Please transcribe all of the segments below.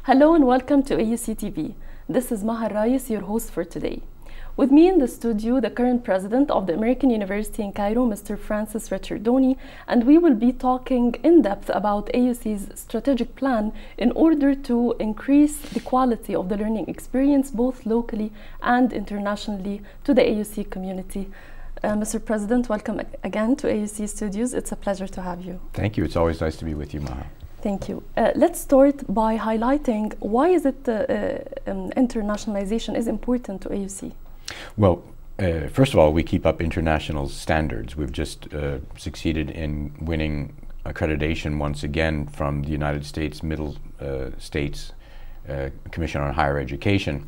Hello and welcome to AUCTV. This is Maha, your host for today. With me in the studio, the current president of the American University in Cairo, Mr. Francis Ricciardone, and we will be talking in depth about AUC's strategic plan in order to increase the quality of the learning experience both locally and internationally to the AUC community. Mr. President, welcome again to AUC Studios. It's a pleasure to have you. Thank you. It's always nice to be with you, Maha. Thank you. Let's start by highlighting why is it internationalization is important to AUC? Well, first of all, we keep up international standards. We've just succeeded in winning accreditation once again from the United States Middle States Commission on Higher Education.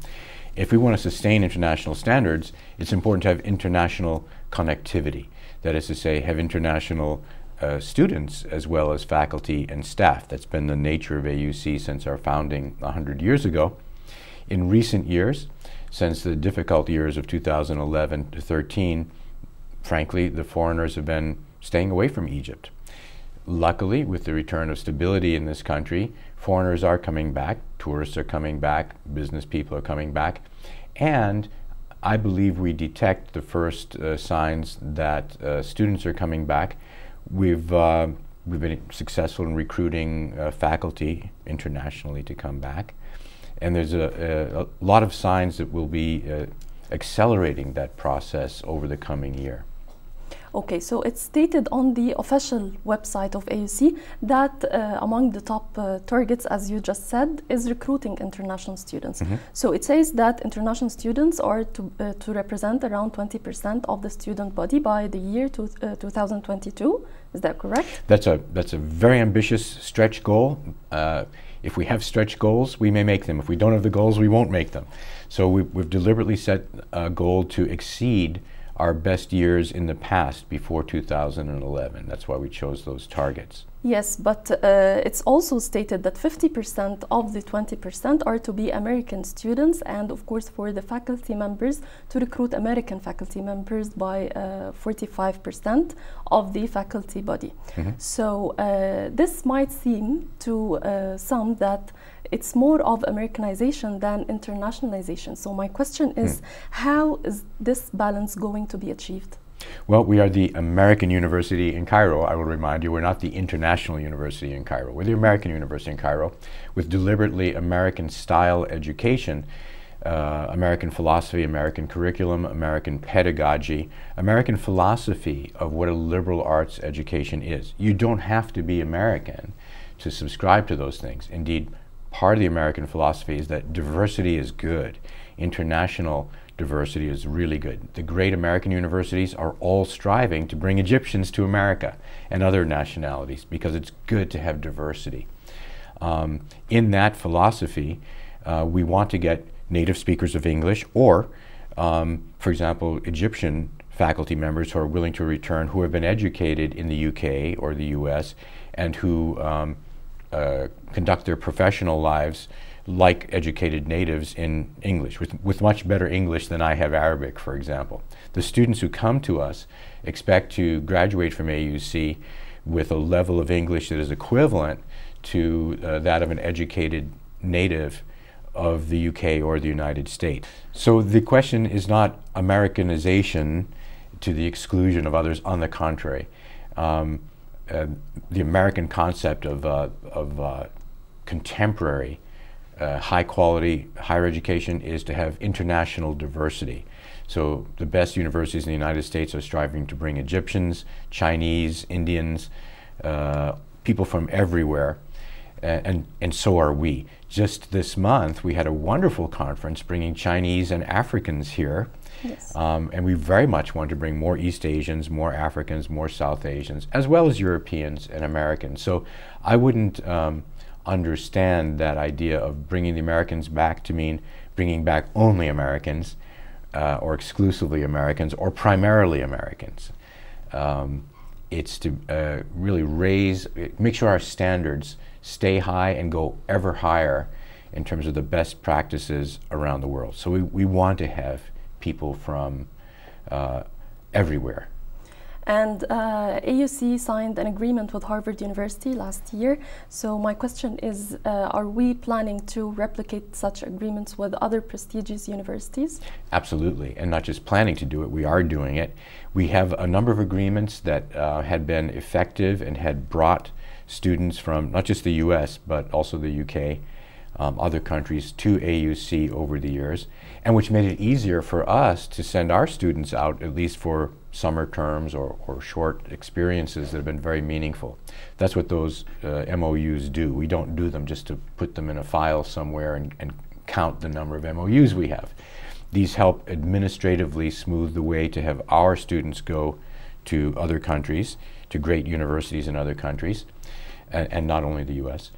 If we want to sustain international standards, it's important to have international connectivity. That is to say, have international students as well as faculty and staff. That's been the nature of AUC since our founding 100 years ago. In recent years, since the difficult years of 2011 to 13, frankly, the foreigners have been staying away from Egypt. Luckily, with the return of stability in this country, foreigners are coming back, tourists are coming back, business people are coming back, and I believe we detect the first signs that students are coming back. We've been successful in recruiting faculty internationally to come back, and there's a lot of signs that we'll be accelerating that process over the coming year. Okay, so it's stated on the official website of AUC that among the top targets, as you just said, is recruiting international students. Mm-hmm. So it says that international students are to represent around 20% of the student body by the year 2022. Is that correct? That's a very ambitious stretch goal. If we have stretch goals, we may make them. If we don't have the goals, we won't make them. So we've deliberately set a goal to exceed our best years in the past before 2011. That's why we chose those targets. Yes, but it's also stated that 50% of the 20% are to be American students, and of course for the faculty members to recruit American faculty members by 45% of the faculty body. Mm-hmm. So this might seem to some that it's more of Americanization than internationalization. So my question is, how is this balance going to be achieved? Well, we are the American University in Cairo. I will remind you, we're not the International University in Cairo. We're the American University in Cairo with deliberately American-style education, American philosophy, American curriculum, American pedagogy, American philosophy of what a liberal arts education is. You don't have to be American to subscribe to those things. Indeed, part of the American philosophy is that diversity is good. International diversity is really good. The great American universities are all striving to bring Egyptians to America and other nationalities because it's good to have diversity. In that philosophy, we want to get native speakers of English or, for example, Egyptian faculty members who are willing to return, who have been educated in the UK or the US and who conduct their professional lives like educated natives in English, with much better English than I have Arabic, for example. The students who come to us expect to graduate from AUC with a level of English that is equivalent to that of an educated native of the UK or the United States. So the question is not Americanization to the exclusion of others. On the contrary, the American concept of contemporary high quality higher education is to have international diversity. So the best universities in the United States are striving to bring Egyptians, Chinese, Indians, people from everywhere, and so are we. Just this month we had a wonderful conference bringing Chinese and Africans here. Yes. And we very much want to bring more East Asians, more Africans, more South Asians, as well as Europeans and Americans. So I wouldn't understand that idea of bringing the Americans back to mean bringing back only Americans or exclusively Americans or primarily Americans. It's to really make sure our standards stay high and go ever higher in terms of the best practices around the world. So we want to have people from everywhere. And AUC signed an agreement with Harvard University last year. So my question is, are we planning to replicate such agreements with other prestigious universities? Absolutely, and not just planning to do it, we are doing it. We have a number of agreements that had been effective and had brought students from not just the US, but also the UK, other countries to AUC over the years, and which made it easier for us to send our students out at least for summer terms or short experiences that have been very meaningful. That's what those MOUs do. We don't do them just to put them in a file somewhere and count the number of MOUs we have. These help administratively smooth the way to have our students go to other countries, to great universities in other countries, and not only the US,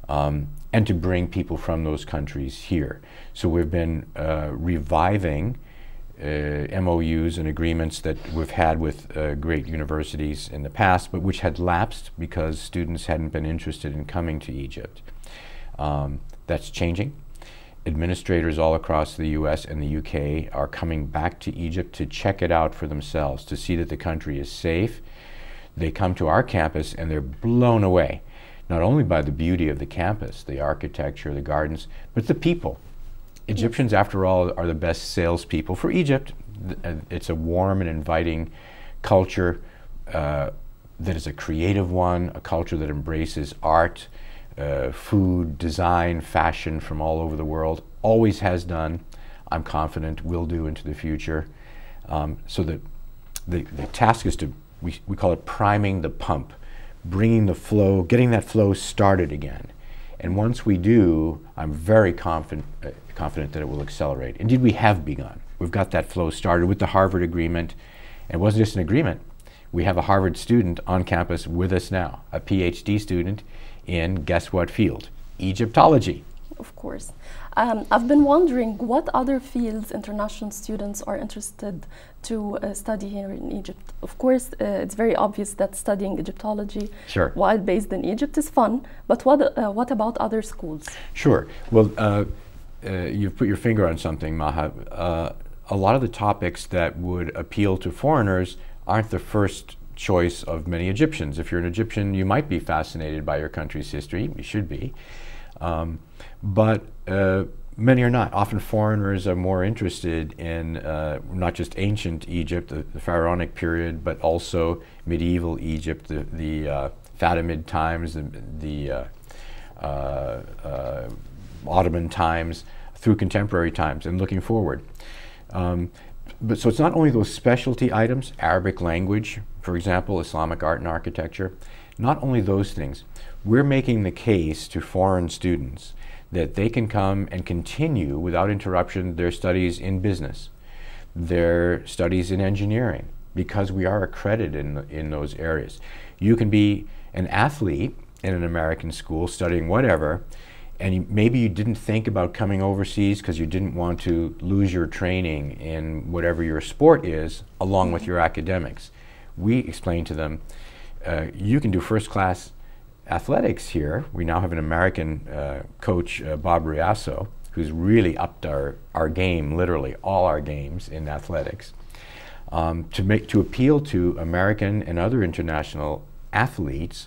and to bring people from those countries here. So we've been reviving MOUs and agreements that we've had with great universities in the past, but which had lapsed because students hadn't been interested in coming to Egypt. That's changing. Administrators all across the US and the UK are coming back to Egypt to check it out for themselves, to see that the country is safe. They come to our campus and they're blown away, not only by the beauty of the campus, the architecture, the gardens, but the people. Egyptians, after all, are the best salespeople for Egypt. It's a warm and inviting culture that is a creative one, a culture that embraces art, food, design, fashion from all over the world. Always has done, I'm confident will do into the future. So that the task is to, we call it priming the pump, bringing the flow, getting that flow started again. And once we do, I'm very confident that it will accelerate. Indeed, we have begun. We've got that flow started with the Harvard agreement. And it wasn't just an agreement. We have a Harvard student on campus with us now, a PhD student in, guess what field? Egyptology. Of course. I've been wondering what other fields international students are interested to study here in Egypt. Of course, it's very obvious that studying Egyptology, sure, while based in Egypt, is fun. But what about other schools? Sure. Well, you've put your finger on something, Maha. A lot of the topics that would appeal to foreigners aren't the first choice of many Egyptians. If you're an Egyptian, you might be fascinated by your country's history. You should be. But many are not. Often foreigners are more interested in not just ancient Egypt, the pharaonic period, but also medieval Egypt, the Fatimid times, the Ottoman times, through contemporary times, and looking forward. But so it's not only those specialty items, Arabic language, for example, Islamic art and architecture, not only those things. We're making the case to foreign students that they can come and continue without interruption their studies in business, their studies in engineering, because we are accredited in those areas. You can be an athlete in an American school studying whatever, and maybe you didn't think about coming overseas because you didn't want to lose your training in whatever your sport is along with your academics. We explain to them, you can do first-class athletics here. We now have an American coach, Bob Riasso, who's really upped our game, literally all our games in athletics, to appeal to American and other international athletes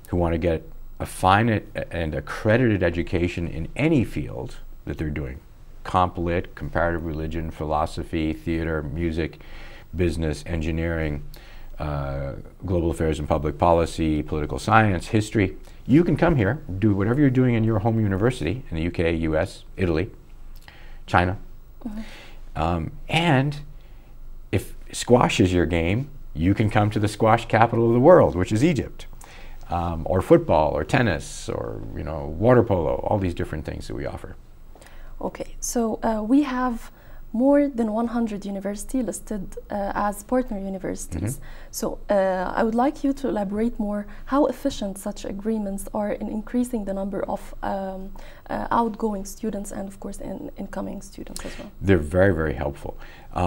who want to get a fine and accredited education in any field that they're doing. Comp Lit, comparative religion, philosophy, theater, music, business, engineering, global affairs and public policy, political science, history. You can come here, do whatever you're doing in your home university in the UK, US, Italy, China. Mm-hmm. And if squash is your game, you can come to the squash capital of the world, which is Egypt. Or football, or tennis, or water polo, all these different things that we offer. Okay, so we have more than 100 universities listed as partner universities. Mm-hmm. So I would like you to elaborate more how efficient such agreements are in increasing the number of outgoing students and, of course, incoming students as well. They're very, very helpful.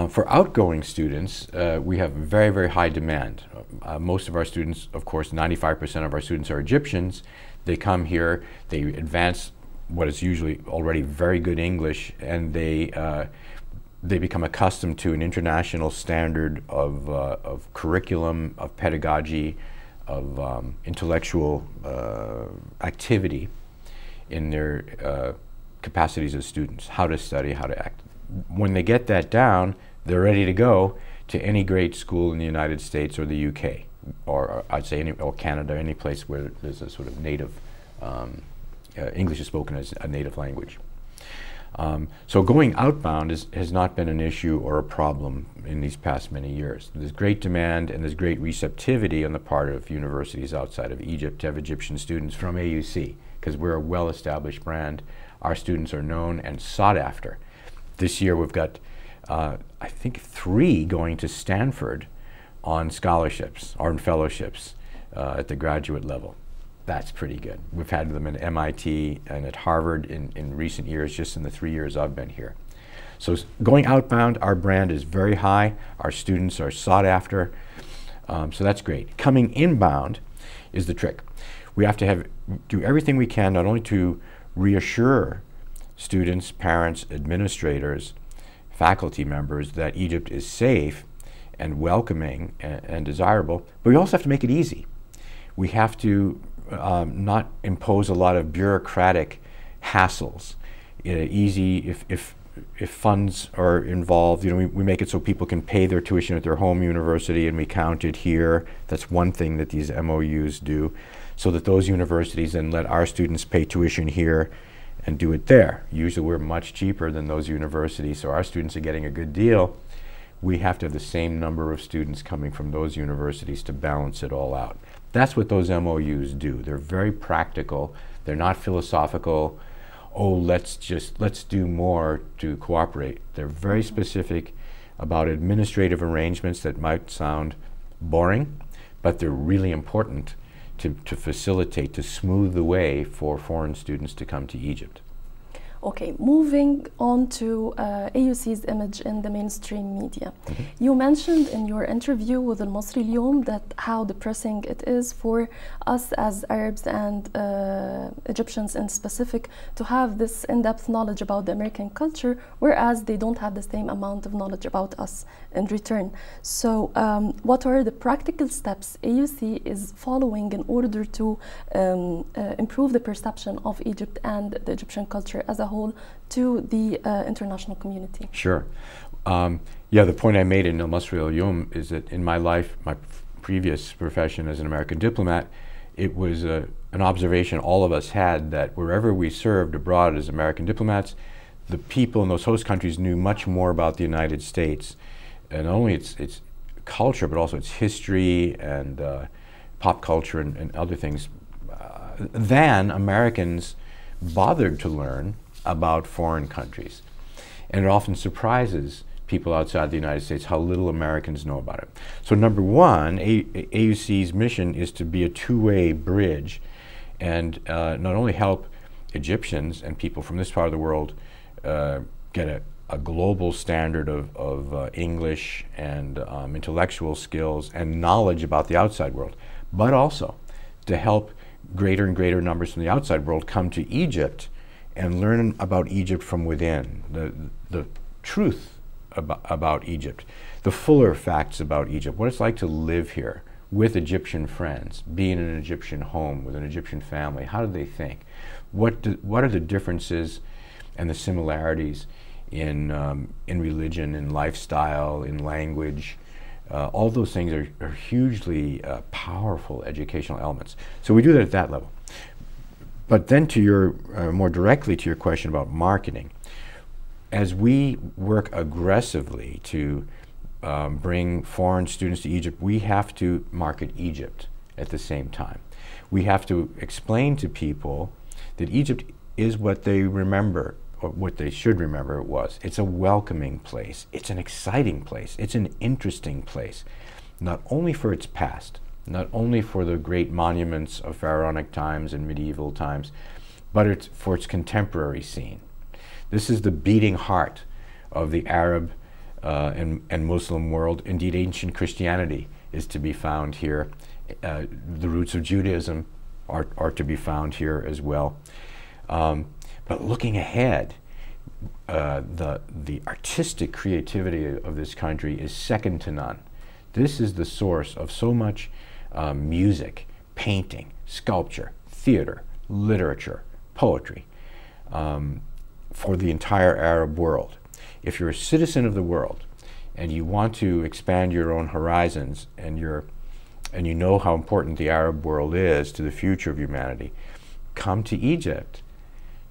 For outgoing students, we have very, very high demand. Most of our students, of course, 95% of our students are Egyptians. They come here, they advance what is usually already very good English, and they they become accustomed to an international standard of curriculum, of pedagogy, of intellectual activity in their capacities as students, how to study, how to act. When they get that down, they're ready to go to any great school in the United States or the UK, or I'd say or Canada, any place where there's a sort of native, English is spoken as a native language. So going outbound has not been an issue or a problem in these past many years. There's great demand and there's great receptivity on the part of universities outside of Egypt to have Egyptian students from AUC, because we're a well-established brand. Our students are known and sought after. This year we've got, I think, 3 going to Stanford on scholarships or on fellowships at the graduate level. That's pretty good. We've had them at MIT and at Harvard in recent years, just in the 3 years I've been here. So going outbound, our brand is very high. Our students are sought after. So that's great. Coming inbound is the trick. We have to do everything we can not only to reassure students, parents, administrators, faculty members that Egypt is safe and welcoming and desirable, but we also have to make it easy. We have to not impose a lot of bureaucratic hassles. Easy if funds are involved, we make it so people can pay their tuition at their home university and we count it here. That's one thing that these MOUs do, so that those universities then let our students pay tuition here and do it there. Usually we're much cheaper than those universities, so our students are getting a good deal. We have to have the same number of students coming from those universities to balance it all out. That's what those MOUs do. They're very practical. They're not philosophical. Oh, let's do more to cooperate. They're very specific about administrative arrangements that might sound boring, but they're really important to facilitate, to smooth the way for foreign students to come to Egypt. Okay, moving on to AUC's image in the mainstream media. Mm-hmm. You mentioned in your interview with Al-Masri Al-Yawm that how depressing it is for us as Arabs and Egyptians in specific to have this in-depth knowledge about the American culture, whereas they don't have the same amount of knowledge about us in return. So what are the practical steps AUC is following in order to improve the perception of Egypt and the Egyptian culture as a whole to the international community? Sure. Yeah, the point I made in Al-Masri Al-Yawm is that in my life, my previous profession as an American diplomat, it was an observation all of us had that wherever we served abroad as American diplomats, the people in those host countries knew much more about the United States, and not only its culture, but also its history and pop culture and other things, than Americans bothered to learn about foreign countries. And it often surprises people outside the United States how little Americans know about it. So number one, AUC's mission is to be a two-way bridge and not only help Egyptians and people from this part of the world get a global standard of English and intellectual skills and knowledge about the outside world, but also to help greater and greater numbers from the outside world come to Egypt and learn about Egypt from within, the truth about Egypt, the fuller facts about Egypt, what it's like to live here with Egyptian friends, be in an Egyptian home with an Egyptian family. How do they think? What are the differences and the similarities in religion, in lifestyle, in language? All those things are hugely powerful educational elements. So we do that at that level. But then to your, more directly to your question about marketing, as we work aggressively to bring foreign students to Egypt, we have to market Egypt at the same time. We have to explain to people that Egypt is what they remember, or what they should remember it was. It's a welcoming place. It's an exciting place. It's an interesting place, not only for its past, not only for the great monuments of pharaonic times and medieval times, but for its contemporary scene. This is the beating heart of the Arab and Muslim world. Indeed, ancient Christianity is to be found here. The roots of Judaism are to be found here as well. But looking ahead, the artistic creativity of this country is second to none. This is the source of so much music, painting, sculpture, theater, literature, poetry, for the entire Arab world. If you're a citizen of the world and you want to expand your own horizons, and you know how important the Arab world is to the future of humanity, come to Egypt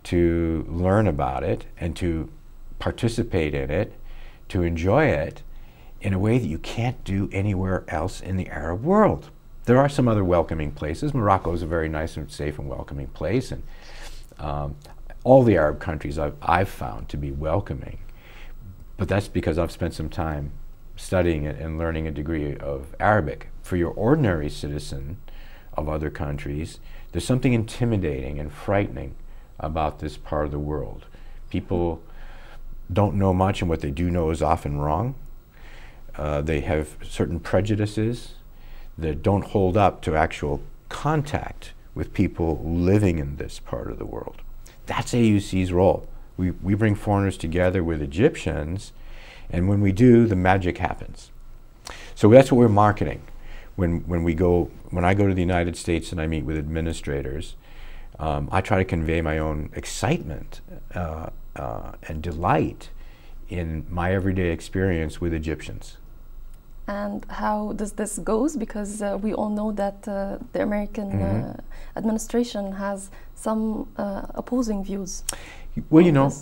to learn about it and to participate in it, to enjoy it in a way that you can't do anywhere else in the Arab world. There are some other welcoming places. Morocco is a very nice and safe and welcoming place, and all the Arab countries I've found to be welcoming. But that's because I've spent some time studying it and learning a degree of Arabic. For your ordinary citizen of other countries, there's something intimidating and frightening about this part of the world. People don't know much, and what they do know is often wrong. They have certain prejudices that don't hold up to actual contact with people living in this part of the world. That's AUC's role. We bring foreigners together with Egyptians, and when we do, the magic happens. So that's what we're marketing. When I go to the United States and I meet with administrators, I try to convey my own excitement and delight in my everyday experience with Egyptians. And how does this goes? Because we all know that the American administration has some opposing views. Well, you know,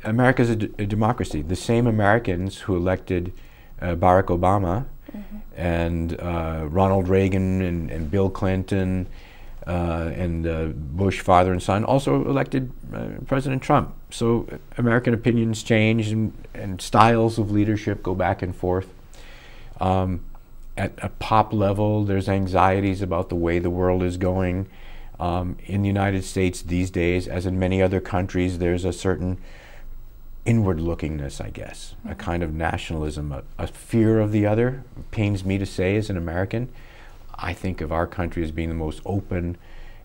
America's a democracy. The same Americans who elected Barack Obama and Ronald Reagan and Bill Clinton and Bush father and son also elected President Trump. So American opinions change, and styles of leadership go back and forth. At a pop level, there's anxieties about the way the world is going. In the United States these days, as in many other countries, there's a certain inward-lookingness, I guess, a kind of nationalism, a fear of the other. It pains me to say, as an American, I think of our country as being the most open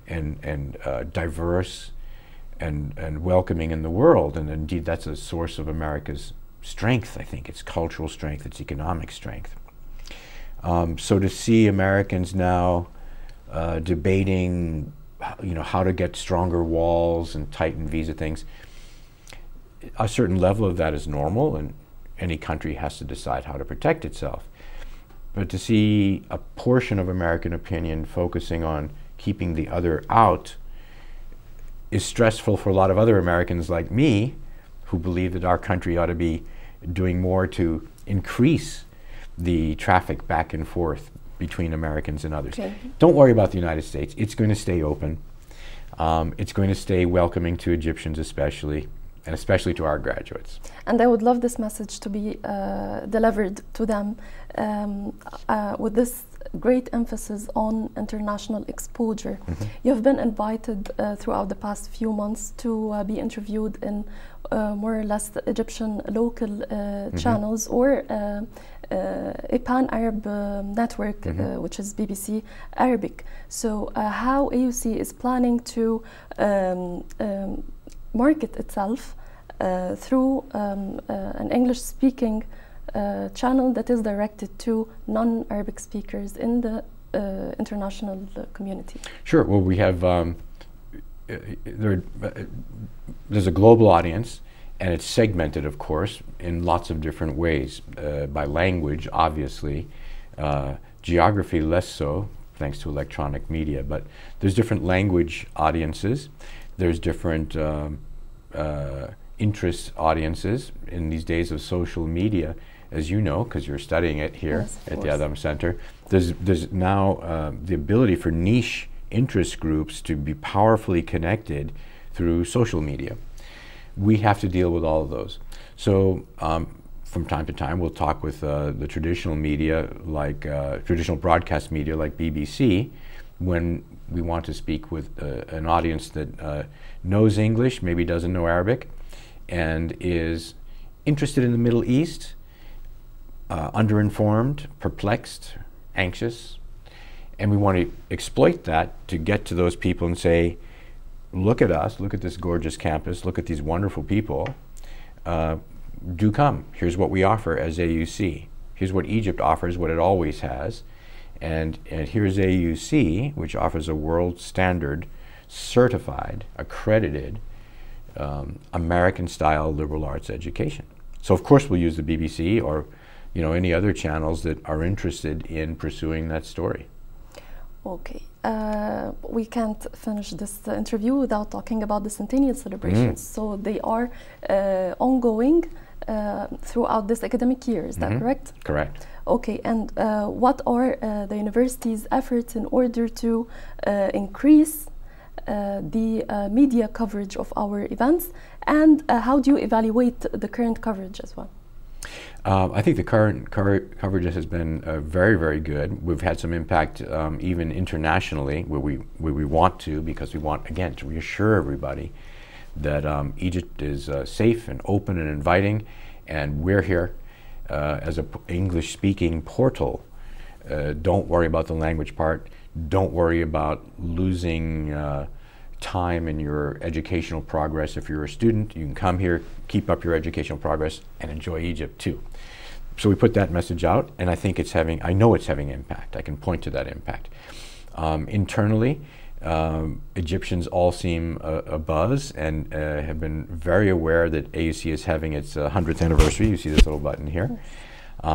and diverse and welcoming in the world, and indeed that's a source of America's strength. I think its cultural strength, its economic strength. So to see Americans now debating, you know, how to get stronger walls and tighten visa things, a certain level of that is normal, and any country has to decide how to protect itself. But to see a portion of American opinion focusing on keeping the other out is stressful for a lot of other Americans like me, who believe that our country ought to be doing more to increase the traffic back and forth between Americans and others. Okay. Don't worry about the United States. It's going to stay open. It's going to stay welcoming to Egyptians especially, and especially to our graduates. And I would love this message to be delivered to them with this great emphasis on international exposure. You have been invited throughout the past few months to be interviewed in more or less the Egyptian local channels, or a pan-Arab network, which is BBC Arabic. So how AUC is planning to market itself through an English-speaking channel that is directed to non-Arabic speakers in the international community? Sure. Well, we have there's a global audience, and it's segmented, of course, in lots of different ways, by language, obviously, geography less so, thanks to electronic media, but there's different language audiences, there's different interest audiences in these days of social media, as you know, because you're studying it here at the Adam Center. There's now the ability for niche interest groups to be powerfully connected through social media. We have to deal with all of those. So from time to time, we'll talk with the traditional media, like traditional broadcast media like BBC, when we want to speak with an audience that knows English, maybe doesn't know Arabic, and is interested in the Middle East, underinformed, perplexed, anxious, and we want to exploit that to get to those people and say, look at us, look at this gorgeous campus, look at these wonderful people, do come. Here's what we offer as AUC. Here's what Egypt offers, what it always has. And here's AUC, which offers a world standard, certified, accredited, American-style liberal arts education. So of course we'll use the BBC or any other channels that are interested in pursuing that story. Okay. We can't finish this interview without talking about the centennial celebrations. So they are ongoing throughout this academic year, is that correct? Correct. Okay, and what are the university's efforts in order to increase the media coverage of our events, and how do you evaluate the current coverage as well? I think the current coverage has been very, very good. We've had some impact even internationally where we want to, because we want, again, to reassure everybody that Egypt is safe and open and inviting, and we're here as an English-speaking portal. Don't worry about the language part. Don't worry about losing time in your educational progress. If you're a student, you can come here, keep up your educational progress, and enjoy Egypt too. So we put that message out, and I think I know it's having impact. I can point to that impact. Internally, Egyptians all seem abuzz and have been very aware that AUC is having its 100th anniversary. You see this little button here.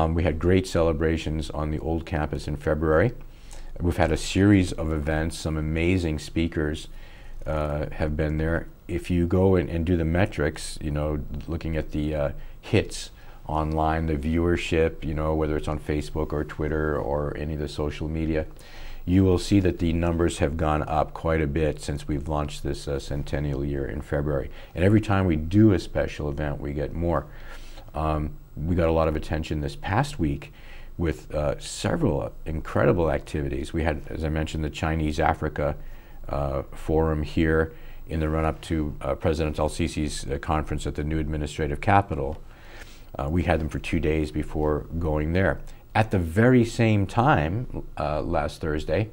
We had great celebrations on the old campus in February. We've had a series of events. Some amazing speakers have been there. If you go and do the metrics, looking at the hits online, the viewership, whether it's on Facebook or Twitter or any of the social media, you will see that the numbers have gone up quite a bit since we've launched this centennial year in February. And every time we do a special event, we get more. We got a lot of attention this past week with several incredible activities. We had, as I mentioned, the Chinese Africa Forum here in the run-up to President Al-Sisi's conference at the new administrative capital. We had them for 2 days before going there. At the very same time, last Thursday,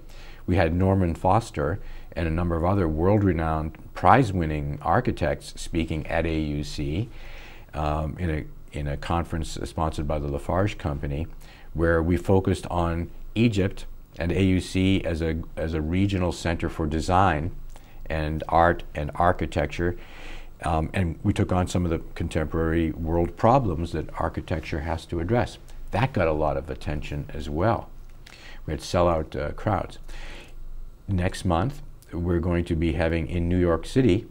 we had Norman Foster and a number of other world-renowned prize-winning architects speaking at AUC in a conference sponsored by the Lafarge Company, where we focused on Egypt and AUC as a regional center for design and art and architecture. And we took on some of the contemporary world problems that architecture has to address. That got a lot of attention as well. We had sellout crowds. Next month, we're going to be having in New York City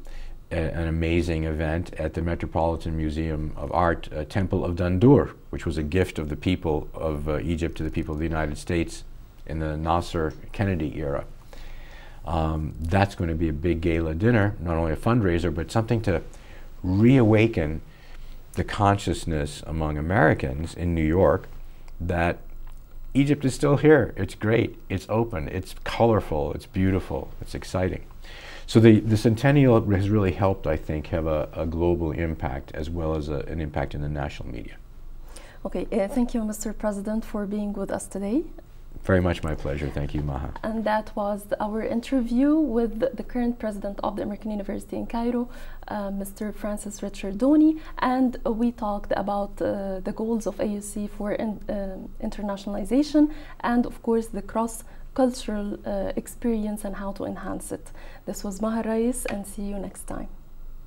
an amazing event at the Metropolitan Museum of Art, Temple of Dandur, which was a gift of the people of Egypt to the people of the United States in the Nasser Kennedy era. That's going to be a big gala dinner, not only a fundraiser, but something to reawaken the consciousness among Americans in New York that Egypt is still here. It's great, it's open, it's colorful, it's beautiful, it's exciting. So the centennial has really helped, I think, have a global impact as well as an impact in the national media. Okay, thank you, Mr. President, for being with us today. Very much my pleasure. Thank you, Maha. And that was our interview with the current president of the American University in Cairo, Mr. Francis Ricciardone, and we talked about the goals of AUC for internationalization and, of course, the cross-cultural experience and how to enhance it. This was Maha Elrayes, and see you next time.